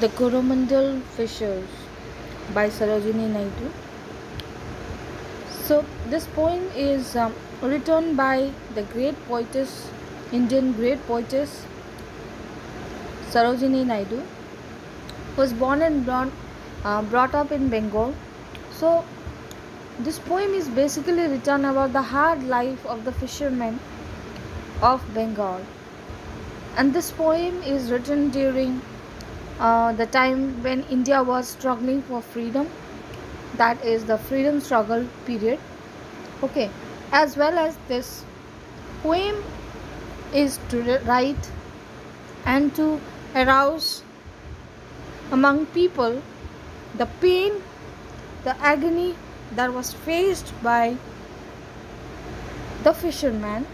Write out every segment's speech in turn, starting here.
The Coromandel Fishers by Sarojini Naidu. So this poem is written by the Indian great poetess Sarojini Naidu, who was born and brought up in Bengal. So this poem is basically written about the hard life of the fishermen of Bengal, and this poem is written during the time when India was struggling for freedom, that is the freedom struggle period. Okay, as well as this poem is to write and to arouse among people the pain, the agony that was faced by the fisherman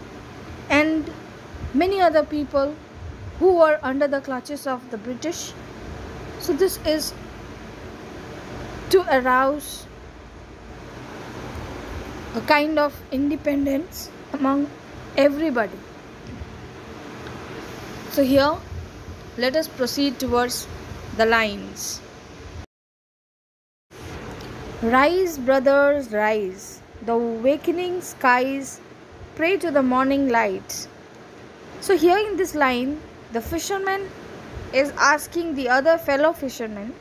and many other people who were under the clutches of the British. So this is to arouse a kind of independence among everybody. So here, let us proceed towards the lines. Rise, brothers, rise. The awakening skies pray to the morning light. So here in this line, the fisherman is asking the other fellow fishermen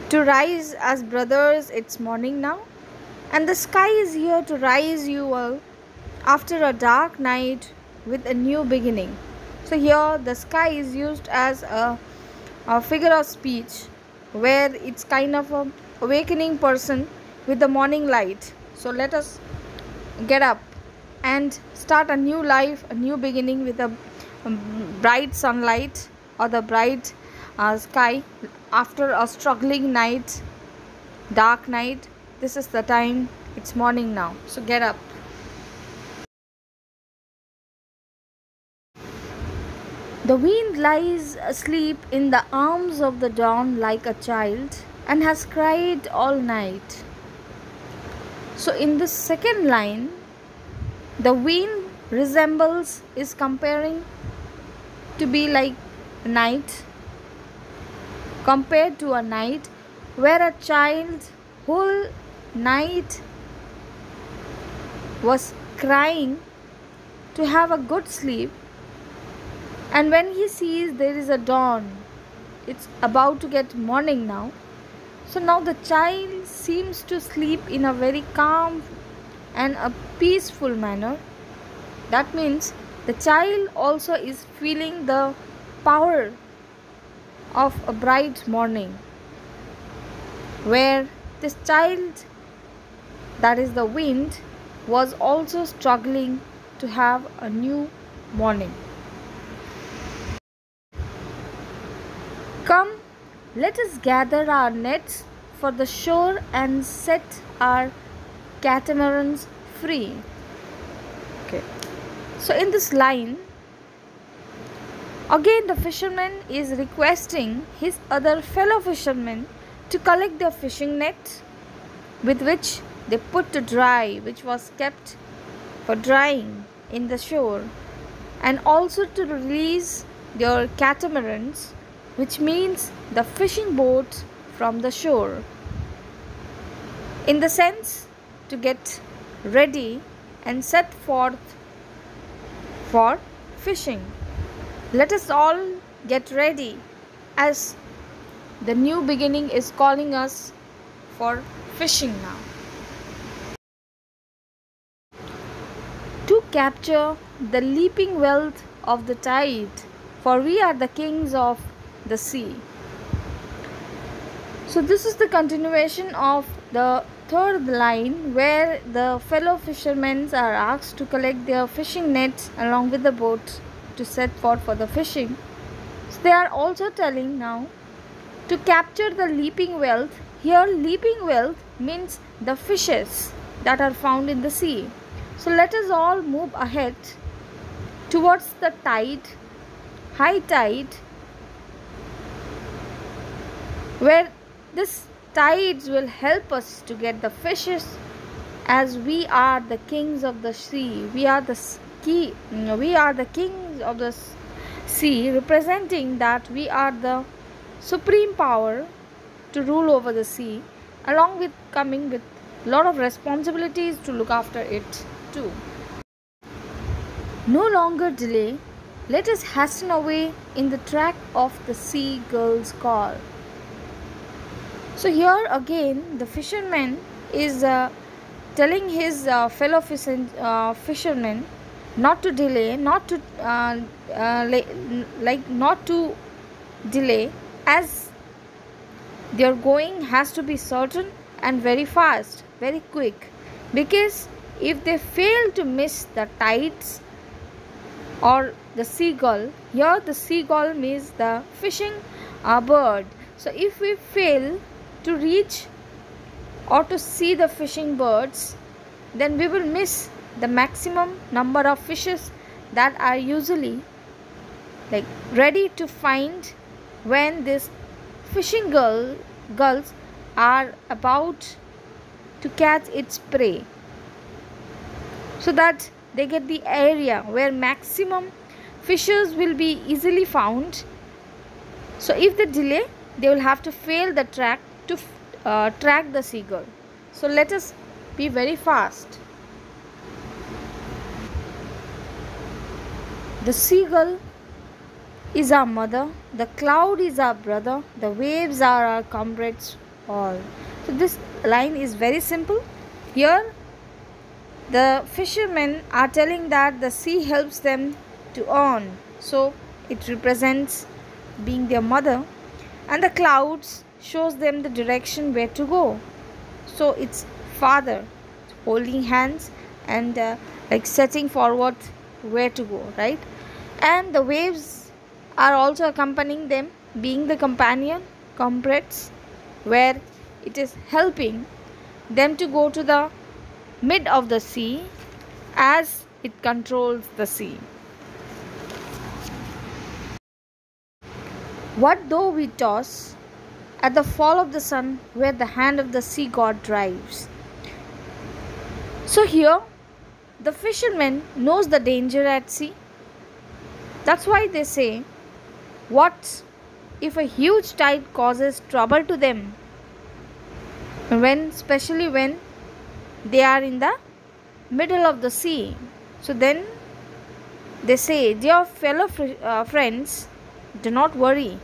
to rise as brothers. It's morning now, and the sky is here to rise you all after a dark night with a new beginning. So here the sky is used as a figure of speech, where it's kind of a awakening person with the morning light. So let us get up and start a new life, a new beginning with a bright sunlight or the bright sky after a struggling night, dark night. This is the time. It's morning now, so get up. The wind lies asleep in the arms of the dawn like a child and has cried all night. So in the second line, the wind is comparing to be like night, compared to a night where a child whole night was crying to have a good sleep, and when he sees there is a dawn, it's about to get morning now. So now the child seems to sleep in a very calm and a peaceful manner. That means the child also is feeling the power of a bright morning, where this child, that is the wind, was also struggling to have a new morning. Come, let us gather our nets for the shore and set our catamarans free. Okay. So in this line, again the fisherman is requesting his other fellow fishermen to collect their fishing nets, with which they put to dry, which was kept for drying in the shore, and also to release their catamarans, which means the fishing boats, from the shore, in the sense to get ready and set forth for fishing. Let us all get ready, as the new beginning is calling us for fishing now. To capture the leaping wealth of the tide, for we are the kings of the sea. So this is the continuation of the third line, where the fellow fishermen are asked to collect their fishing nets along with the boats to set forth for the fishing. So they are also telling now to capture the leaping wealth. Here leaping wealth means the fishes that are found in the sea. So let us all move ahead towards the tide, high tide, where this tides will help us to get the fishes, as we are the kings of the sea. We are the kings of the sea, representing that we are the supreme power to rule over the sea, along with coming with a lot of responsibilities to look after it too. No longer delay, let us hasten away in the track of the seagull's call. So here again, the fisherman is telling his fellow fishermen not to delay, not to delay, as their going has to be certain and very fast, very quick, because if they fail to miss the tides or the seagull, here the seagull means the fishing bird. So if we fail to reach or to see the fishing birds, then we will miss the maximum number of fishes that are usually ready to find when these gulls are about to catch its prey, so that they get the area where maximum fishes will be easily found. So if they delay, they will have to fail the track to track the seagull. So let us be very fast. The seagull is our mother, the cloud is our brother, the waves are our comrades all. So this line is very simple. Here the fishermen are telling that the sea helps them to earn, so it represents being their mother, and the clouds shows them the direction where to go, so it's father holding hands and setting forward where to go, right? And the waves are also accompanying them, being the companion, comrades, where it is helping them to go to the mid of the sea as it controls the sea. What though we toss at the fall of the sun, where the hand of the sea god drives? So here the fisherman knows the danger at sea. That's why they say, what if a huge tide causes trouble to them, especially when they are in the middle of the sea? So then they say, dear fellow friends, do not worry.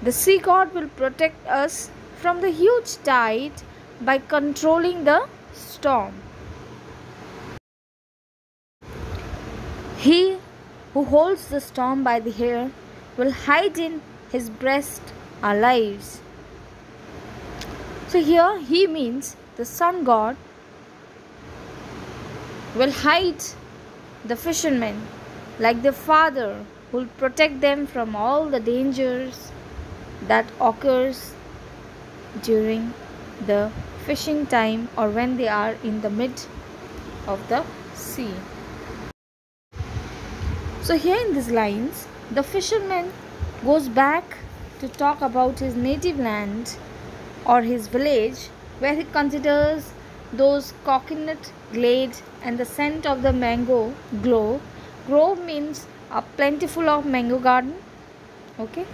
The sea god will protect us from the huge tide by controlling the storm. He who holds the storm by the hair will hide in his breast our lives. So here he means the sun god will hide the fishermen like the father who will protect them from all the dangers that occurs during the fishing time or when they are in the mid of the sea. So here in these lines, the fisherman goes back to talk about his native land or his village, where he considers those coconut glade and the scent of the mango grove. Grove means a plentiful of mango garden. Okay,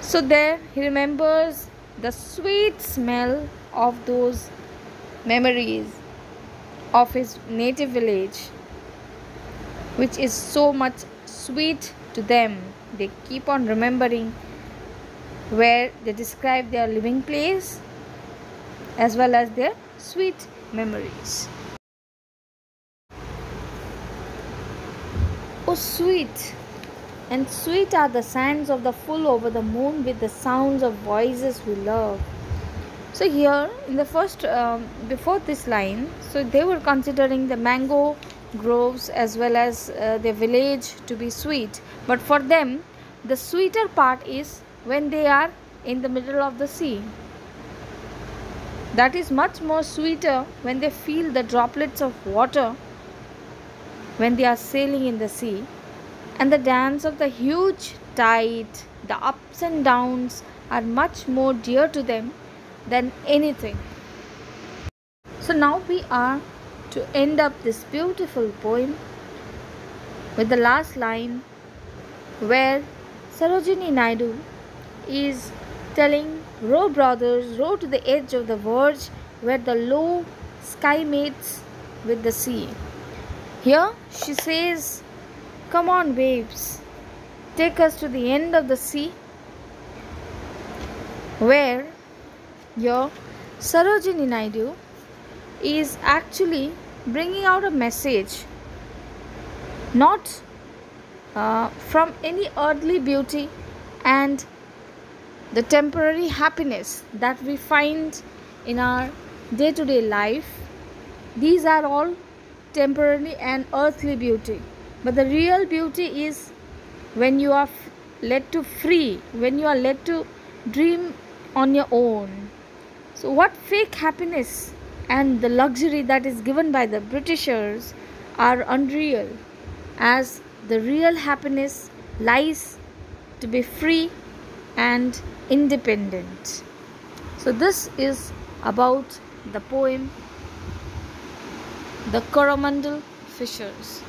so there he remembers the sweet smell of those memories of his native village, which is so much sweet to them. They keep on remembering, where they describe their living place as well as their sweet memories. Oh, sweet and sweet are the sands of the full over the moon, with the sounds of voices we love. So here in the first before this line, so they were considering the mango groves as well as their village to be sweet, but for them the sweeter part is when they are in the middle of the sea. That is much more sweeter when they feel the droplets of water when they are sailing in the sea, and the dance of the huge tide, the ups and downs are much more dear to them than anything. So now we are to end up this beautiful poem with the last line, where Sarojini Naidu is telling, "Row, brothers, row to the edge of the verge where the low sky meets with the sea." Here she says, "Come on, waves, take us to the end of the sea," where your Sarojini Naidu is actually bringing out a message not from any earthly beauty and the temporary happiness that we find in our day to day life. These are all temporary and earthly beauty. But the real beauty is when you are led to free, when you are led to dream on your own. So, what fake happiness and the luxury that is given by the Britishers are unreal, as the real happiness lies to be free and independent. So, this is about the poem The Coromandel Fishers.